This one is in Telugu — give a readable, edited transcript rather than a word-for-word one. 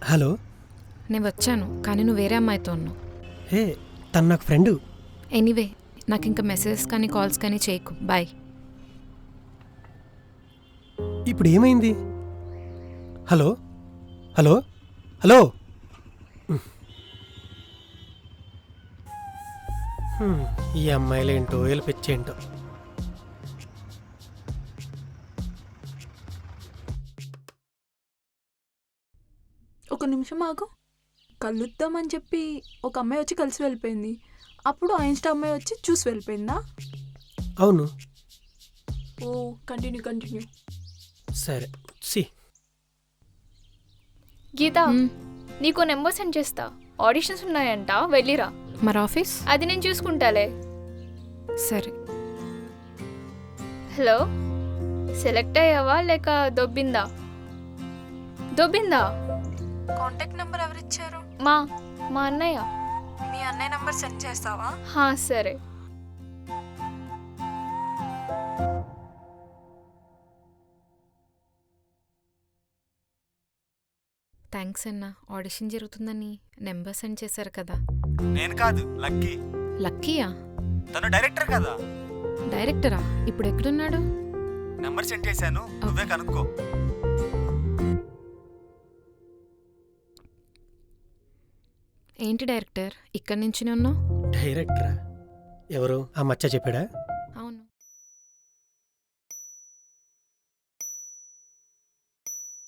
హలో. నేను వచ్చాను కానీ నువ్వు వేరే అమ్మాయితో ఉన్నావు. హే, తను నాకు ఫ్రెండు. ఎనీవే నాకు ఇంకా మెసేజెస్ కానీ కాల్స్ కానీ చేయకు. బాయ్. ఇప్పుడు ఏమైంది? Hello hello hello. ఈ అమ్మాయిలేంటో వీళ్ళ పిచ్చేంటో. ఒక నిమిషం ఆగు. కలుద్దామని చెప్పి ఒక అమ్మాయి వచ్చి కలిసి వెళ్ళిపోయింది. అప్పుడు ఆ ఇన్స్టా అమ్మాయి వచ్చి చూసి వెళ్ళిపోయిందా? అవును. ఓ, కంటిన్యూ. సరే సి. గీత, నీకు నెంబర్ సెండ్ చేస్తా. ఆడిషన్స్ ఉన్నాయంట, వెళ్ళిరా. మరి ఆఫీస్? అది నేను చూసుకుంటాలే. సరే. హలో, సెలెక్ట్ అయ్యావా లేక దొబ్బిందా? కాంటాక్ట్ నెంబర్ ఎవరిచ్చారు? మా అన్నయ్య. మీ అన్నయ్య నెంబర్ సెండ్ చేస్తావా? సరే. థ్యాంక్స్ అన్న. ఆడిషన్ జరుగుతుందని నెంబర్ సెండ్ చేశారు కదా. నేను కాదు, లక్కీ. లక్కీయా? తను డైరెక్టర్ కదా. డైరెక్టరా? ఇప్పుడు ఎక్కడున్నాడు? నెంబర్ సెండ్ చేశాను, నువ్వే కనుక్కో. ఏంటి డైరెక్టర్ ఇక్కడి నుంచి ఉన్నావు? డైరెక్టరా? ఎవరు? ఆ మచ్చ చెప్పాడా?